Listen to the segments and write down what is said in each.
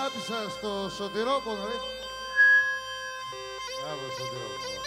αγάπησα στο Σωτηρόπονο, Μπράβο, Σωτηρόπονο.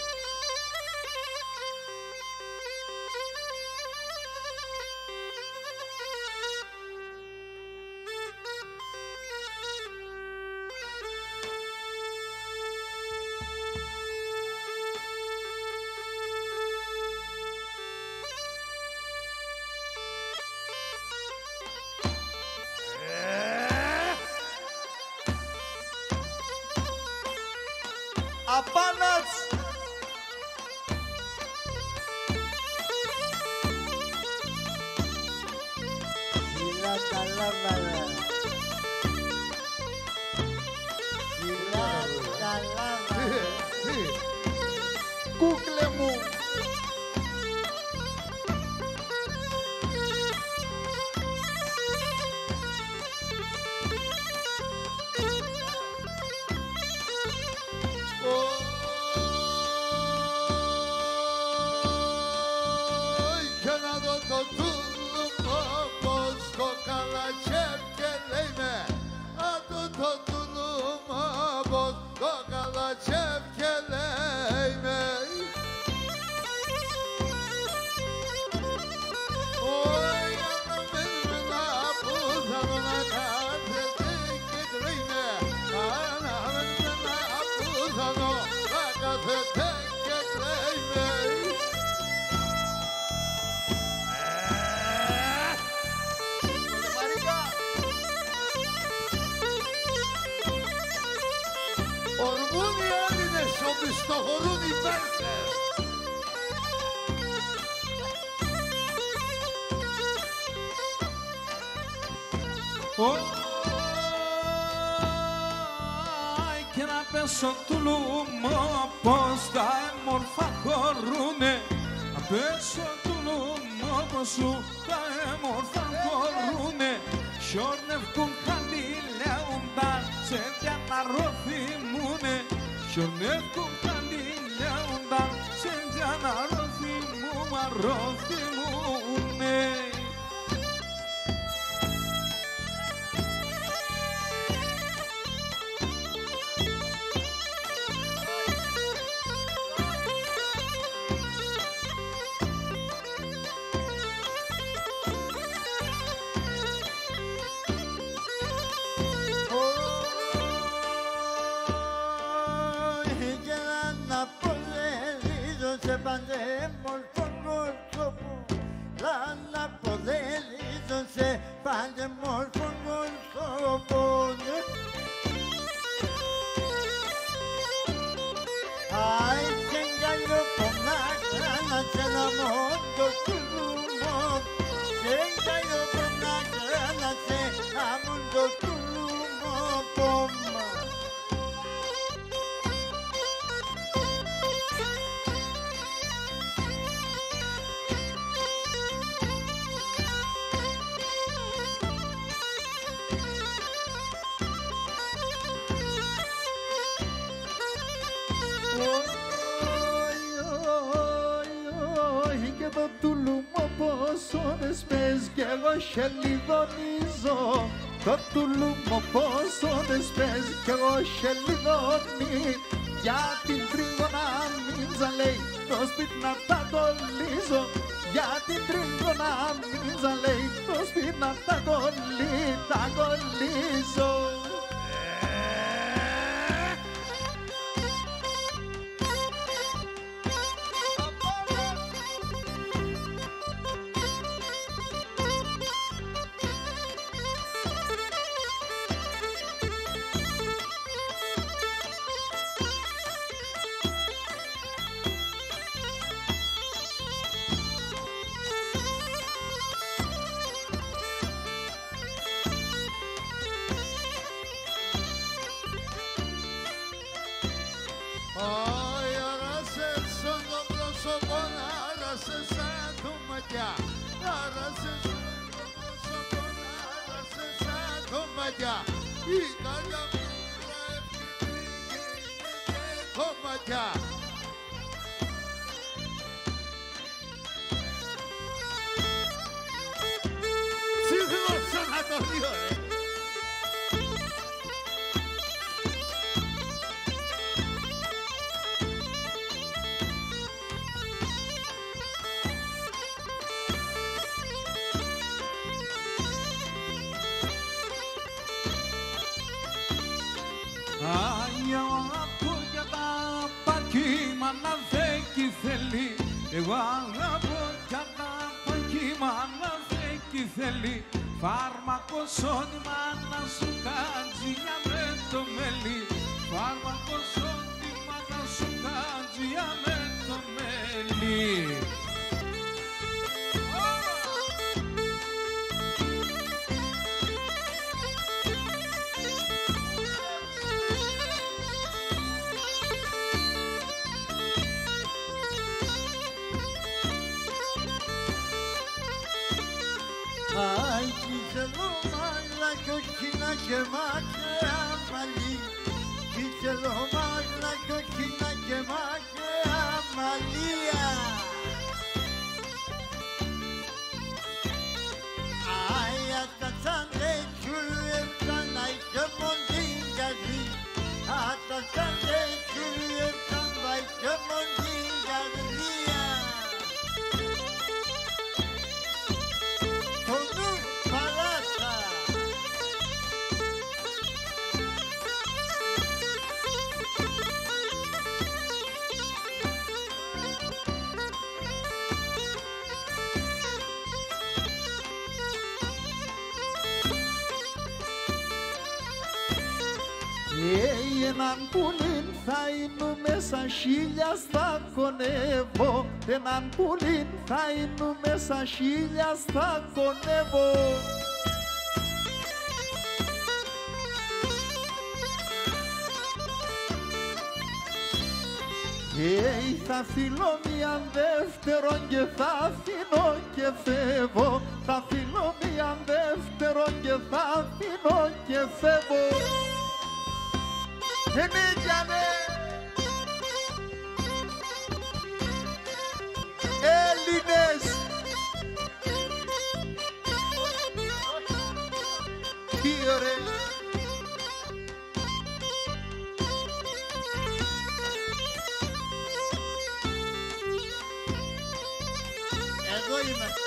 Απάνατς! Φυλά τα λάβαρα. Φυλά τα λάβαρα. Κούκλε μου. Ορμούν οι Έλληνες, οπισθοχωρούν οι Πέρσες. Και να πέσω του λουμό πως τα έμορφα χωρούνε. Να πέσω του λουμό πως σου τα έμορφα χωρούνε. Σιορνευκούν χαντιλέοντα σε διαναρωθήμουνε. Σιορνευκούν χαντιλέοντα σε διαναρωθήμουνε. Παντέμορφο πρόσωπο, να αποδέλησαν σε παντέμορφο πρόσωπο. Άι, σε εγκαλιό πονάκρα να σε ένα μόντο του λουμό. Σε εγκαλιό πονάκρα να σε ένα μόντο του λουμό πόμα. Και το τουλούμο πως ώρες πες κι εγώ χελιδονίζω. Το τουλούμο πως ώρες πες κι εγώ χελιδονεί. Για την τρίγωνα μην τζαλέει, το σπίτι να τα κολλήσω. Για την τρίγωνα μην τζαλέει, το σπίτι να τα κολλήσω. μάνα δέκει θέλει. Εγώ αγαπώ κι αγαπώ κι η μάνα δέκει θέλει. Φάρμακο σώτη μάνα σου κάτζια με το μέλι. Φάρμακο σώτη μάνα σου κάτζια με το μέλι. Ай, тяжело, малакокина, кемаке, амали. Тяжело, малакокина, кемаке, амалия. Ай, атасанде, чуевкан, ай, кемондингази. Атасанде, чуевкан, ай, кемондингазия. Έναν πουλίν θα είνουμε σαν χίλια στα κονεύω. Έναν πουλίν θα είνουμε σαν χίλια στα κονεύω. Θα φιλώ μίαν δεύτερον και θα αφήνω και φεύγω. Θα φιλώ μίαν δεύτερον και θα αφήνω και φεύγω. Εμίγιανε Έλληνες, τι ωραία. Εδώ είμαστε.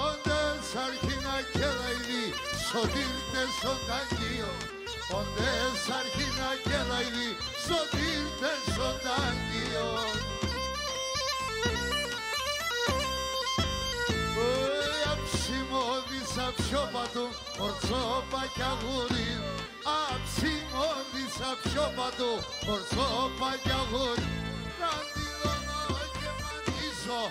Όντες αρχίνα και λαϊδί, σωτήρτε ζωντανίο. Όντες αρχίνα και λαϊδί, σωτήρτε ζωντανίο. Αψιμώδης αψιόπατο, ορτσόπα κι αγούρι. Αψιμώδης αψιόπατο, ορτσόπα κι αγούρι. Καντιλώνω και μανίζω.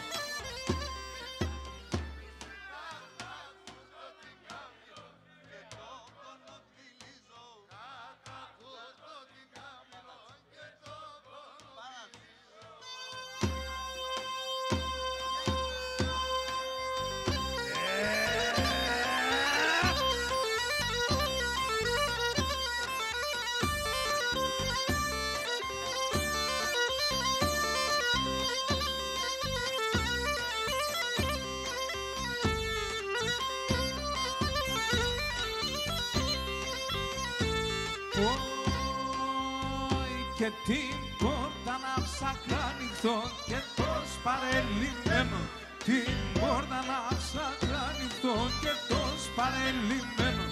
Και την πόρτα να ψάχνω ανοιχτό και το σπαρελιμένο. Την πόρτα να ψάχνω ανοιχτό και το σπαρελιμένο.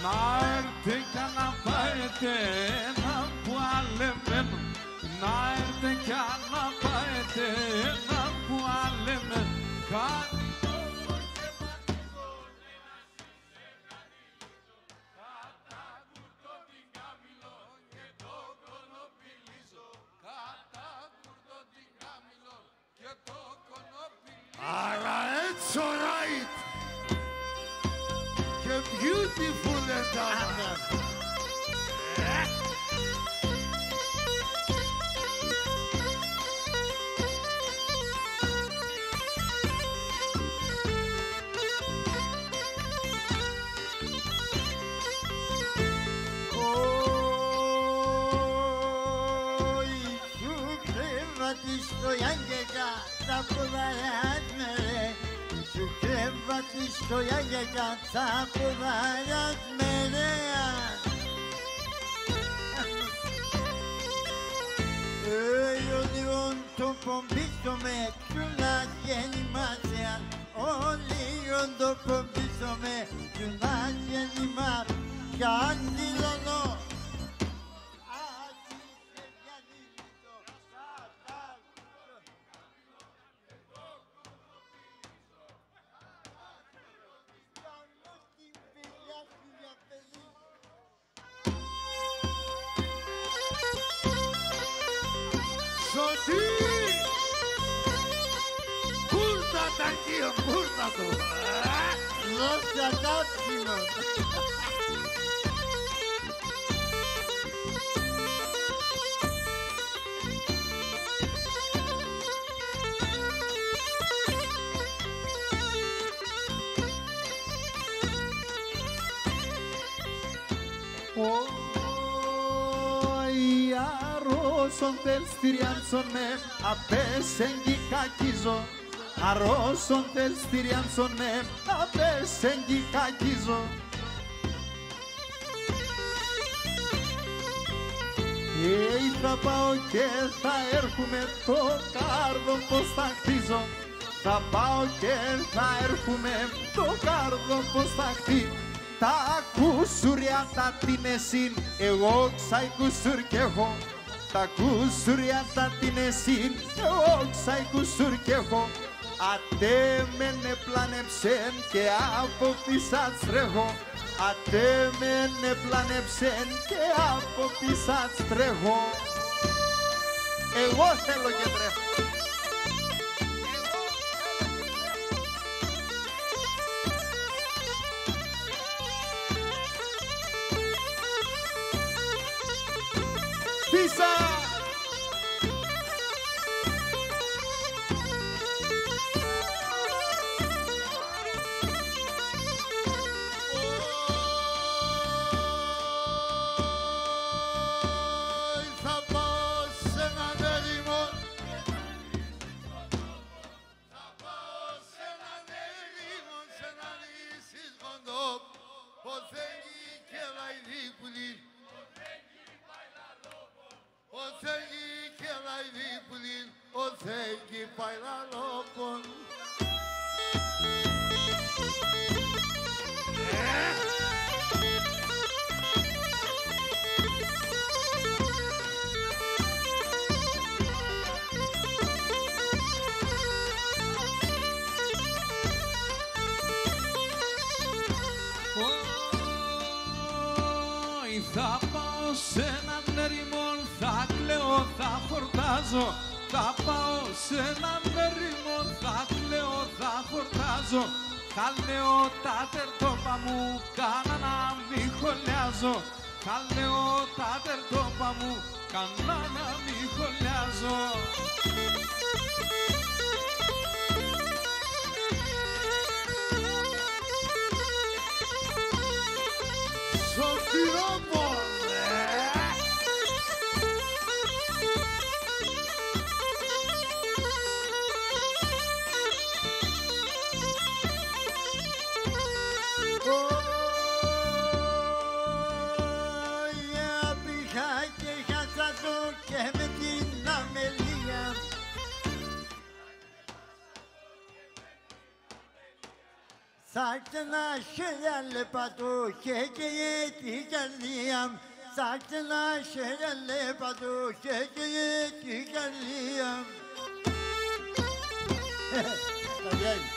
Να έρθει και να πάετε ένα πουαλεμένο. Να έρθει και να πάετε ένα πουαλεμένο. Κάτι It's alright. You're beautiful and στο γιαγιά τα πουδάρια μερέα. Όλοι το πομπίσω με τσουνά γεννημάσια. Όλοι το πομπίσω με τσουνά γεννημάσια. Καντιλωνό πατάκι ο μπουρτα του. Δώστε κάψιμο. Αρρώσον τελστηριάνσον με απέσεν κι κακίζω. Αρρώσον τελστηριάνσον με απέσεν κι κακίζω. Θα πάω και θα έρχομαι το κάρδο πως θα χτίζω. Θα πάω και θα έρχομαι το κάρδο πως θα χτίζω. Τα κουσουριά τα την εσύν, εγώ ξάι κουσουρ κι έχω. Τα κουσουριά τα την εσύν, εγώ ξάι κουσουρ κι έχω. Ατέ με πλανεψεν και από πίσω τρέχω. Ατέ με πλανεψεν και από πίσω τρέχω. Εγώ θέλω και τρέχω. Πίσα! Θα πάω σε έναν έρημο. Θα πάω σε έναν έρημο, σε έναν ίσισμοντο. Ποθένει και λαϊδίπουλη. Ποθένει και λαϊδίπουλη. Ποθένει παϊλαλόπον. Θα πάω σε έναν ερημό, θα κλαίω, θα χορτάζω. Θα πάω σε έναν ερημό, θα κλαίω, θα χορτάζω. Θα λέω τα τερτόπα μου, κάνα να μη χωλιάζω. Θα λέω τα τερτόπα μου, κάνα να μη χωλιάζω. Σωτηρόπολε! Για πήγα και χάσα το και με την αμελία. Θα ξανά χέρια λεπατού και την καρδία. Θα ξανά χέρια λεπατού και την καρδία. Τα βγαίνει.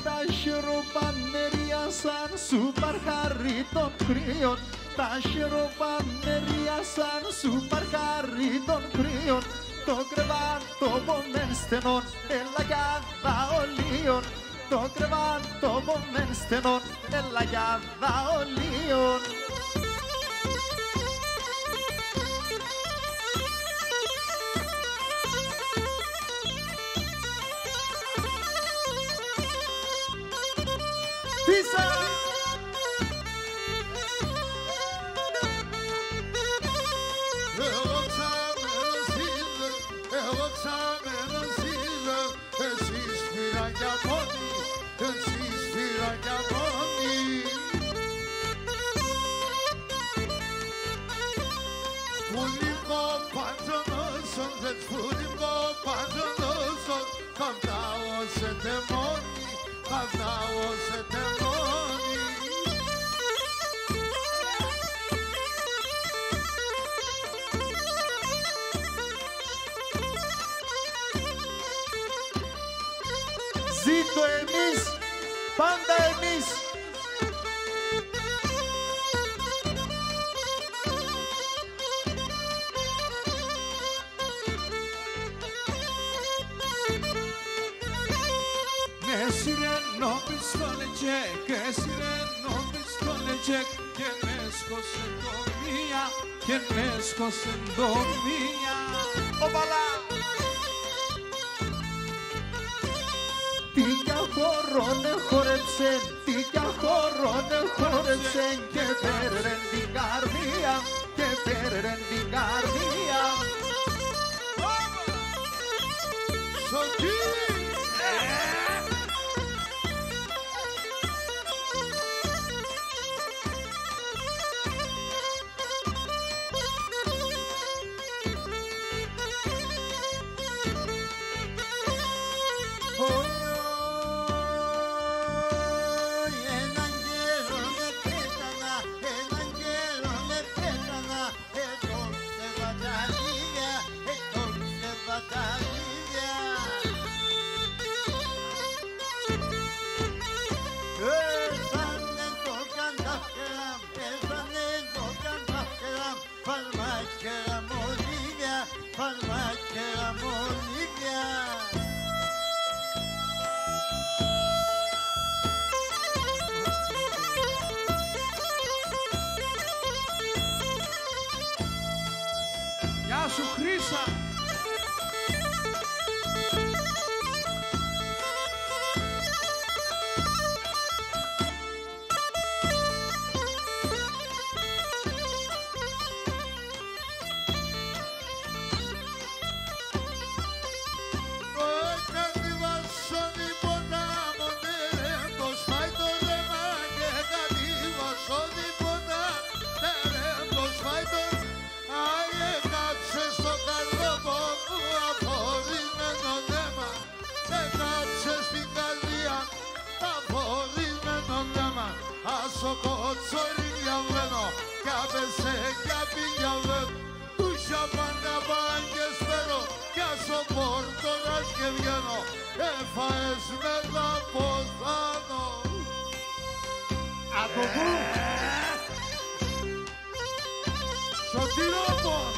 Τα χειροπανέρια σαν σούπαρ χαρί των κρύων. Τα χειροπανέρια σαν σούπαρ χαρί των κρύων. Το κρεβάτο μεν στενών, έλα για δαολίων. Το κρεβάτο μεν στενών, έλα για δαολίων. Πίσα! Εγώ ξαμένος είδα, εσείς φυράκια μόνοι, εσείς φυράκια μόνοι. Φουλικό παντζονόσον, δεν φουλικό παντζονόσον, καυτάω σε τεμόνι, καυτάω σε τεμόνι. το εμείς, πάντα εμείς. Ναι σιρένο πιστόλετζεκ, σιρένο πιστόλετζεκ και με σκόσε το μία, και με σκόσε το μία. Οπαλά! Τι για χωρώνε χορέψεν, τι για χωρώνε χορέψεν και πέρρεν την καρδία, και πέρρεν την καρδία. Σωτήρη! Γεια σου Χρύσα! Άσο κοτσόρι διαβαίνω κι άπεσε κι απηγιαβαίνω τους απανταπάν και σφαίρω κι άσο πόρτορας και βγαίνω έφαες με τα ποθάνω. Από πού? Σωτηρόπον!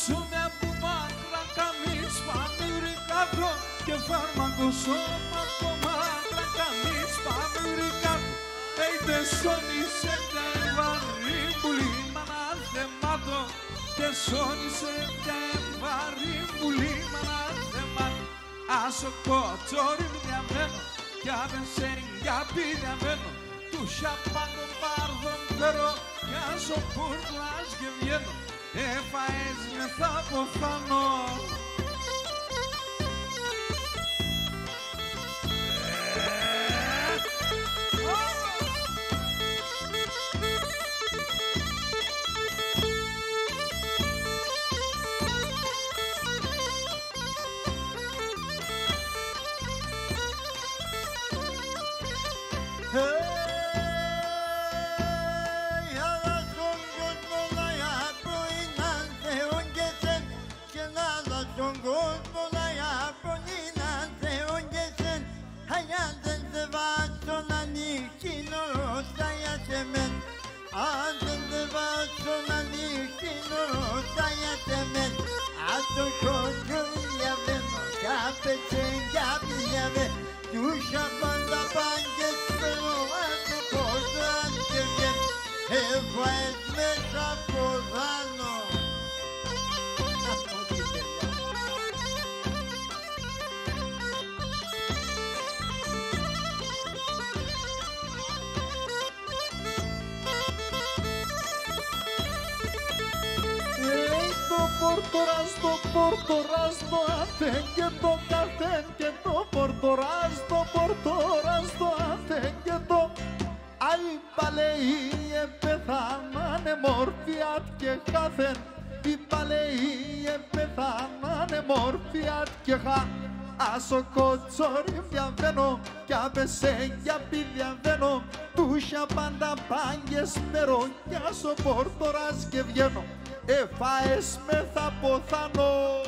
Σου με που μάκρα καμίς πάμε ουρικάτο και φάρμακο σώμα από μάκρα καμίς πάμε ουρικάτο είτε σώνησε και βαρύ πουλήμα να θεμάτω και σώνησε και βαρύ πουλήμα να θεμάτω άσο κοτσόρι διαμένω κι άπεσε κι απειδιαμένω του σαπάντο πάρδον φέρω κι άσο πούρλας και βγαίνω έφαες με θα ποθάνω. Πορτοράς το αθέν και το καθέν και το πορτοράς το αθέν και το αϊ παλαιοί επεθάμανε μόρφια και χάθεν. Είπα λέει πεθάνανε μόρφια και χά. Άσο κοτσόρι διαβαίνω κι άπεσε για πι διαβαίνω. Τούσα πάντα πάγκες περώ κι άσο πόρτορας και βγαίνω. Εφάες με θα ποθάνω.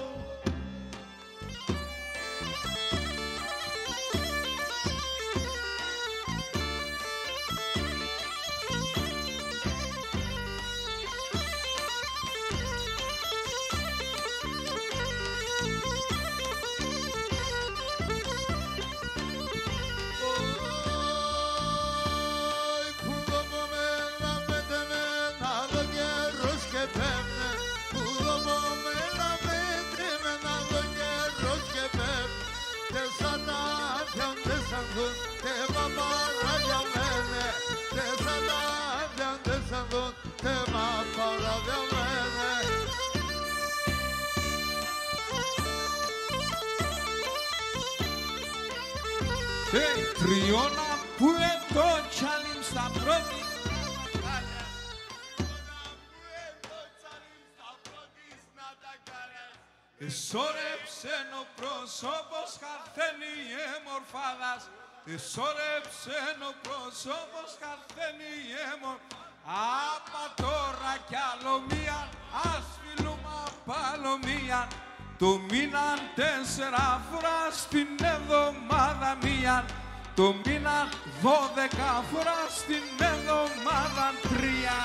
Τριώνα που το τσάλιμ στα πρώτη. Εσώρεψεν ο πρόσωπος χαρθένη εμορφάδας. Εσώρεψεν ο πρόσωπος χαρθένη εμορφάδας. Απα τώρα κι άλλο μία, ας φιλούμε απ' άλλο μία. Το μήναν 4 φορά στην εβδομάδα μία. Το μήναν 12 φορά στην εβδομάδα 3.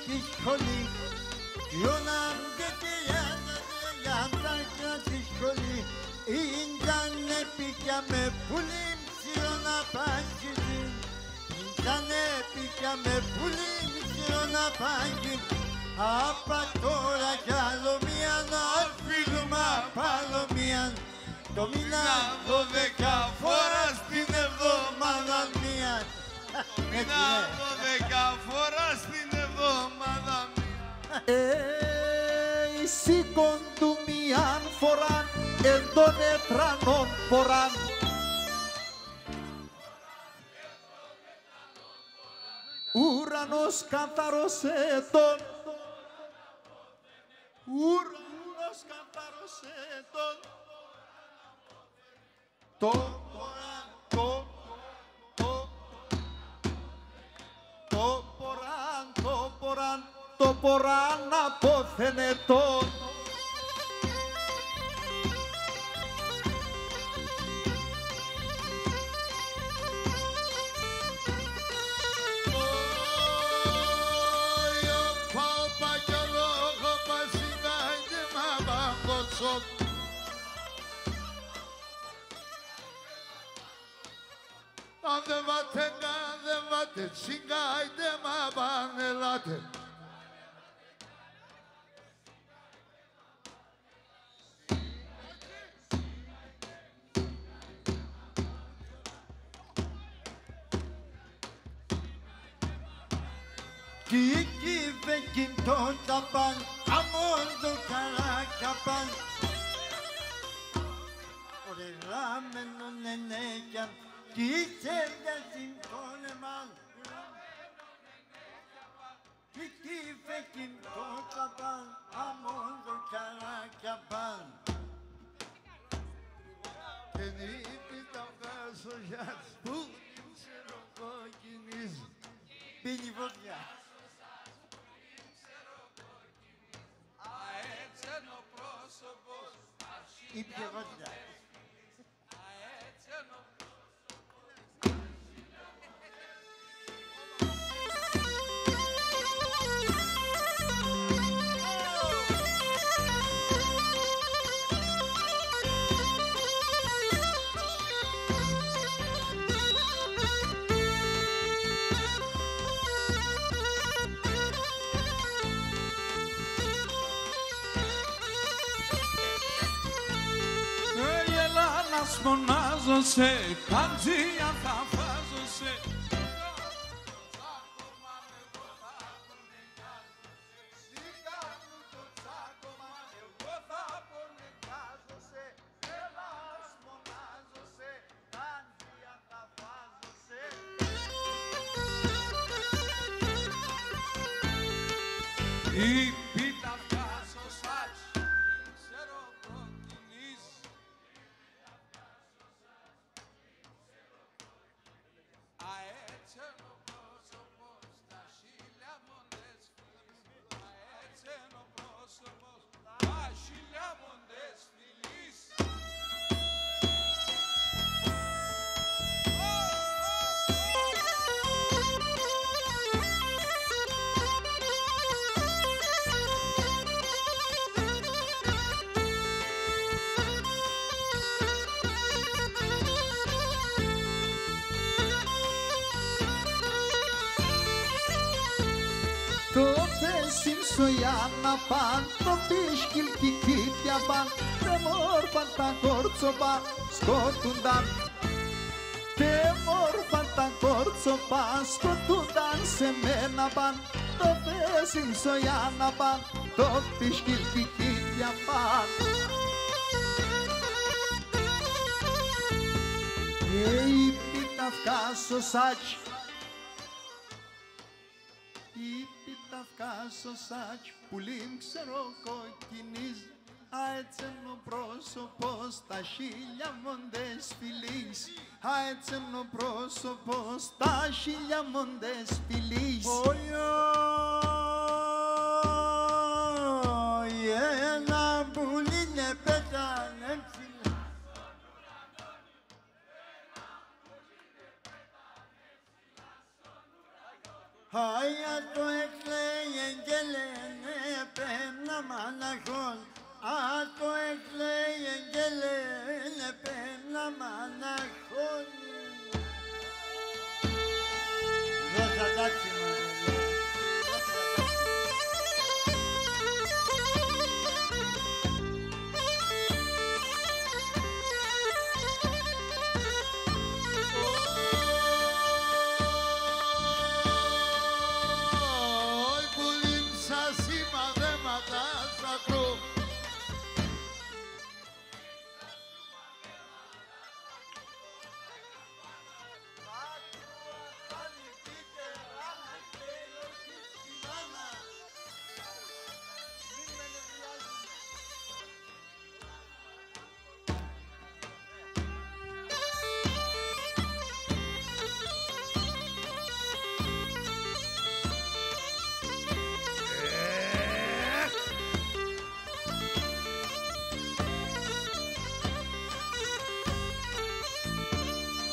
Στη σχολή, γιώναν και στη σχολή, ήτανε πήκια με πουλί ψηλό να πάγγιζι, ήτανε πήκια με πουλί ψηλό να πάγγιζι, απα τώρα κι άλλο μία να φύγουμε απ' άλλο μία, το μήνα 12 φορά στην εβδομάδα μία. Μήνα 12 φορά στην εβδομάδα μία. Σήκον του μίαν φοράν εν των ετρανών φοράν. Ουρανός καθαρός ετών. Ουρανός καθαρός ετών. Το ποράν, το ποράν αποθενετών. Αν δεν βάτε, δεν βάτε, τσιγκάιτε μα πανελάτε. Κiki vekin to tapan, amor do karakapan. Ore ramen no nenekan, kise yasin koneman. Kiki vekin to tapan, amor do karakapan. Keniti tavgaso yas, bu ξέρω κοκκινίζει. Πίνει βόδια. Αέτσενο πρόσωπος, Ήπια βόδια. αέτσενο πρόσωπος. λασπονάζω σε, καντζία θα βάζω σε. Η πίτα βγάζω σάτς, ξέρω προκινείς. Αέτσεν ο πρόσωπος, τα χίλια μοντές φιλής. Αέτσεν ο πρόσωπος, τα χίλια μοντές φιλής. Το θέσιν σοϊάνα παν, το πίσκιλ κικίτια παν, τε μόρφαν τα κόρτσοπα σκοτούνταν. Τε μόρφαν τα κόρτσοπα σκοτούνταν σε μένα παν, το θέσιν σοϊάνα παν, το πίσκιλ κικίτια παν. Η πίτα βγάσω σάτσι, η πίτα βγάσω σάτσι, πουλήν ξέρω κοκκινής. Αέτσεν ο πρόσωπος, τα χίλια μοντές φιλής. Αέτσεν ο πρόσωπος, τα χίλια μοντές φιλής. Ένα πουλί είναι πέτανε ψηλά. Άια το εκλέγεν και λένε πένα μαναχών. Α το εκλέγεν και λένε πένα μαναχών. Δώσα τάξη μαναχών. Όι που λείψα σημαδέματα σακρού.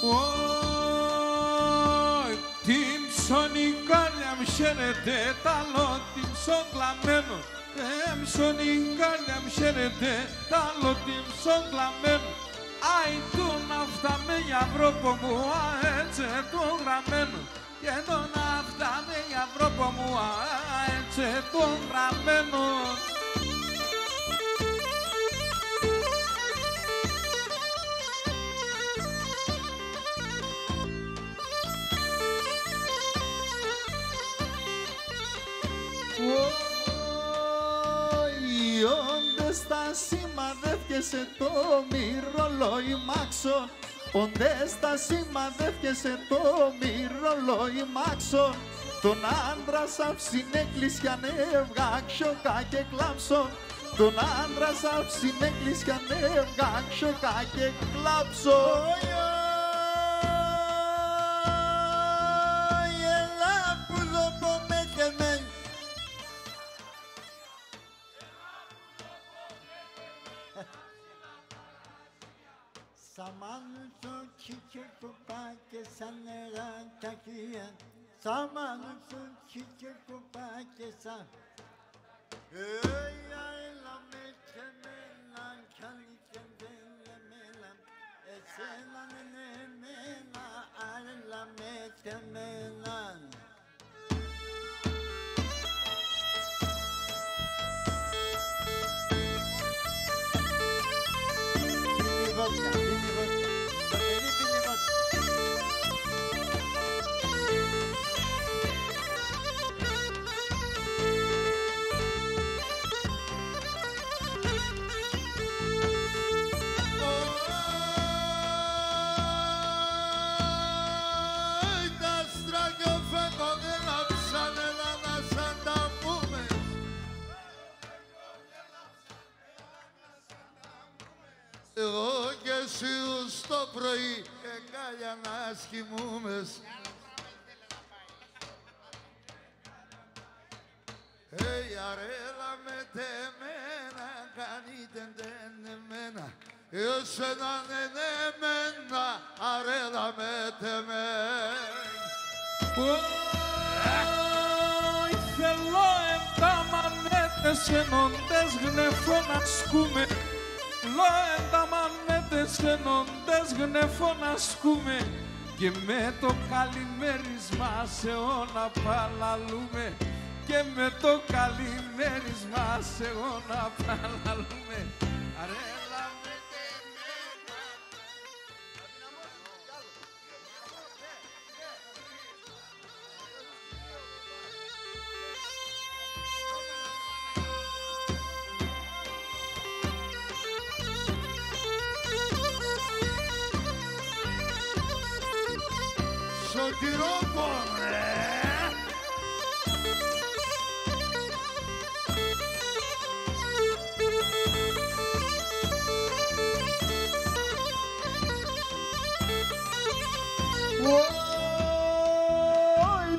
Ωι, την ψωνικάλια μ' χαίρεται, τ' άλλο την ψογκλαμένο. Ψωνικάλια μ' χαίρεται, τ' άλλο την ψογκλαμένο. Άι του να φτάμε για βρόπο μου, αέτσε το γραμμένο. Και το να φτάμε για βρόπο μου, αέτσε το γραμμένο. Οι όντες τα σημαδεύκεσαι το μυρολόι μάξον. Όντες τα σημαδεύκεσαι το μυρολόι μάξον. Τον άντρα σαύσιν εκκλησιαν έβγαξοκα και κλάψον. Τον άντρα σαύσιν εκκλησιαν έβγαξοκα και κλάψον. Έλα που δω μετεμέν. Σαμάνου το τσίκε κοπάκε σαν νερά τα κρύα. Σαμάνου το τσίκε κοπάκε σαν. Έλα με κεμένα κι άλλη και δεν εμένα. Εσένα είναι εμένα, άλλα με κεμένα. Δίνει βότκα, δίνει βότκα. Εγώ και εσύ στο πρωί και κάλια να σχημούμες. Αρέλα με τεμένα, κάνετε εμένα. Εσένα είναι εμένα, αρέλα με τεμένα. Θέλω τα μανέτες ενώντες γνεφώ να σκούμε. Λό τα μανέτες ενώντες γνεφώ να σκούμε. Και με το καλημέρισμα σε όλα παλαλούμε. Και με το καλημέρισμα σε όλα παλαλούμε. Αρέλα με τεμένα. Σωτηρόπον,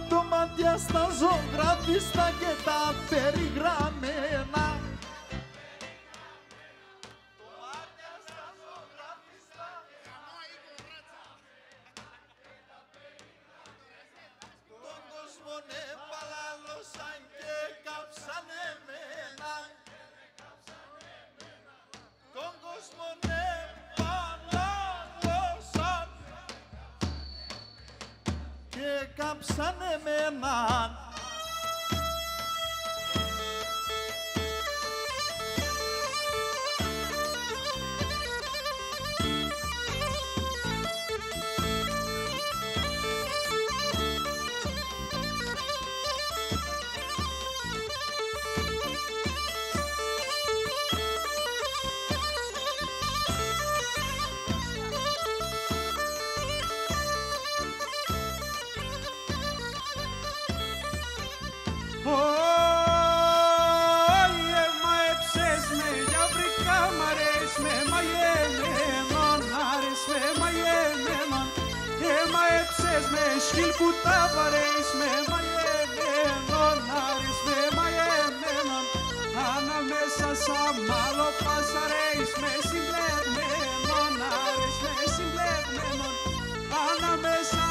το μάτια στα ζωγραφιστά και τα περιγραμμένα. Τον κόσμο ναι παλάλωσαν και κάψανε εμένα. Τον κόσμο ναι παλάλωσαν και κάψανε εμένα. Σκυλ που τα βαρέεις με μαγεμένον, άρης με μαγεμένον. Ανάμεσα σαν μάλλο πασαρέεις με συμπλεγμένον, άρης με συμπλεγμένον. Ανάμεσα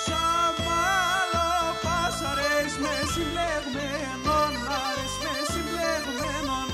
σαν μάλλο πασαρέεις με συμπλεγμένον, άρης με συμπλεγμένον.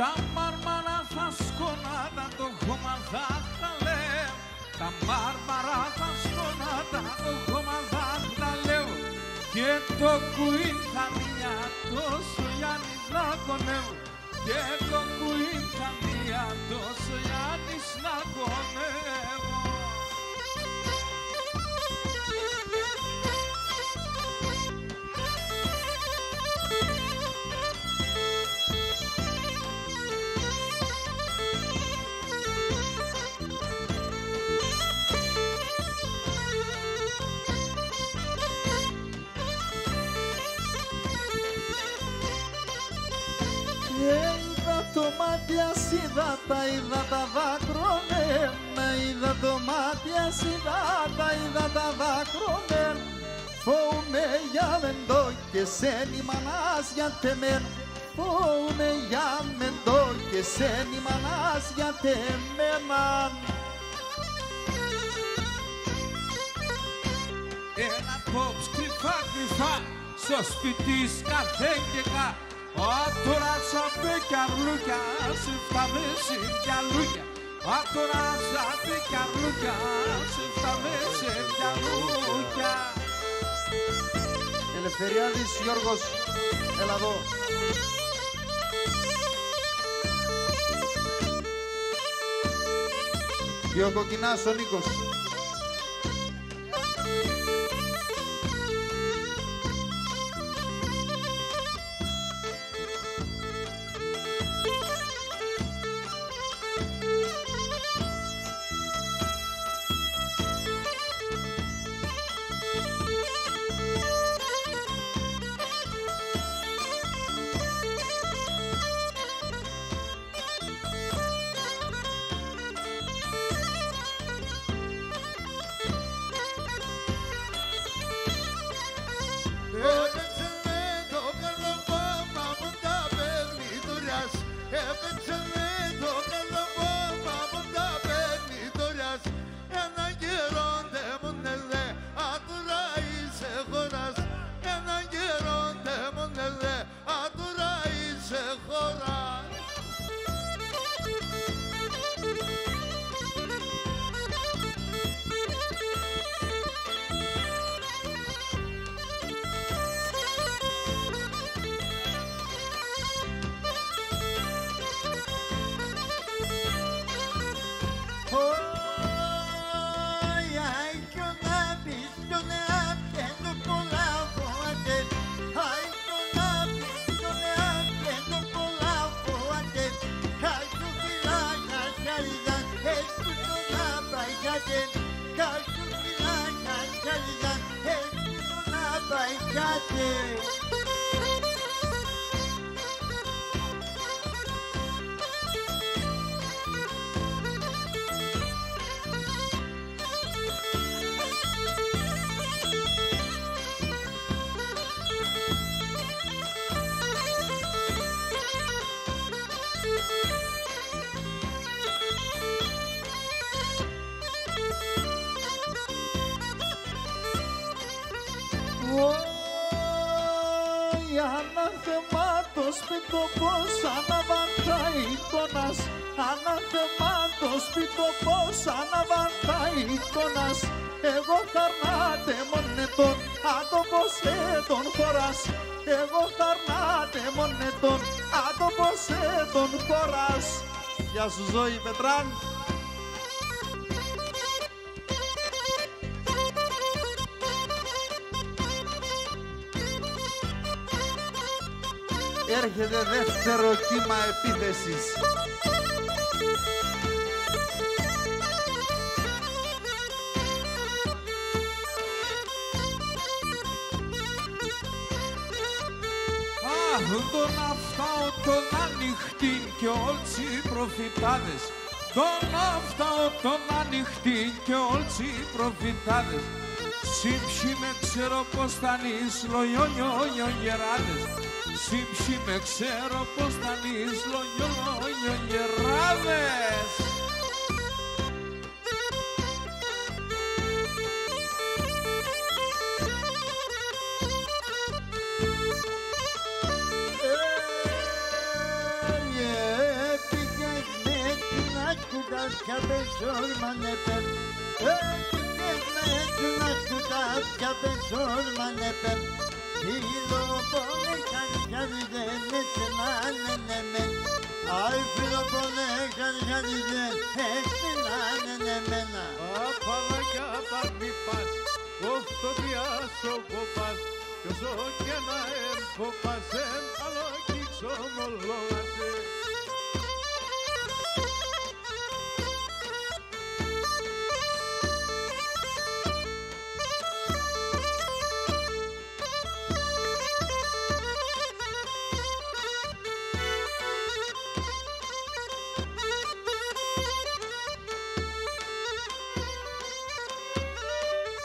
Τα μάρμαρα θα σκονάτα το χώμα δάχταλε. Τα μάρμαρα θα σκονάτα το χώμα δάχταλε. Και το κουίν θα μία τόσο Γιάννης να κονεύω. Και το κουίν θα μία τόσο Γιάννης να κονεύω. είδα τα δάκρωνε, με είδα το μάτια είδα τα δάκρωνε. Φόουνε για μεν το και σένι μανάς για τεμέν. Φόουνε για μεν το και σένι μανάς για τεμέναν. Ένα κόψ κρυφά κρυφά στο σπίτι σκαθέγγεκα. Ο τώρα σαπέ κι αρλούκια, σε φτάμε σε γυαλούκια. Ο τώρα σαπέ κι αρλούκια, σε φτάμε σε γυαλούκια. Ελευθεριάδης Γιώργος, έλα εδώ. Διοκοκκινάς ο Νίκος. Έπαιξε με το καλοπάμα μου τα παιχνίδωριας. Έπαιξε με το καλοπάμα μου τα παιχνίδωριας. Έναν καιρό δε μου νελέ, α τώρα είσαι χώρας. Έναν καιρό δε μου νελέ, α τώρα είσαι χώρας. Αναθεμάτος πίτω πως αναβαντά εικόνας. Αναθεμάτος πίτω πως αναβαντά εικόνας. Εγώ χαρνάτε μονετών, άτοπος τον χώρας. Εγώ χαρνάτε μονετών, άτοπος τον χώρας. Γεια σου Ζωή Πετράν. Έρχεται δεύτερο κύμα επίθεσης. Αχ, τον αφτάω τον ανοιχτήν και όλτσι προφητάδες. Τον αφτάω τον ανοιχτήν και όλτσι προφητάδες. Σύμψη με ξέρω πως θα νείς λογιόνιο γεράδες. Σύμψη με ξέρω πως θα νείς λογιόνιο γεράδες. Πήγες με την άκουτα πια πεσόρμανεπε. Πήγες με την άκουτα πια πεσόρμανεπε. Φίλο πόνε χαριζέ με σενάνε μεν. Άι φίλο πόνε χαριζέ με σενάνε μένα. Απαλακιά παρμί πας, αυτό πιάσω κοπάς. Κι όσο και να εμφοπάσεν, άλλο κύξω μολόγα.